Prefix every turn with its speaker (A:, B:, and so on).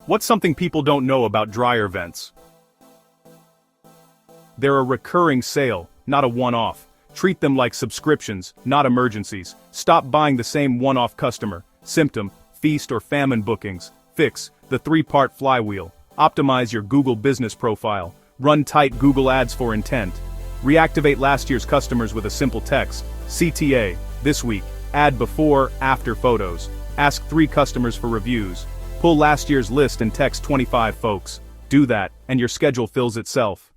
A: What's something people don't know about dryer vents? They're a recurring sale, not a one-off. Treat them like subscriptions, not emergencies. Stop buying the same one-off customer, symptom, feast or famine bookings. Fix the three-part flywheel. Optimize your Google business profile. Run tight Google ads for intent. Reactivate last year's customers with a simple text. CTA, this week, add before, after photos. Ask 3 customers for reviews. Pull last year's list and text 25 folks. Do that, and your schedule fills itself.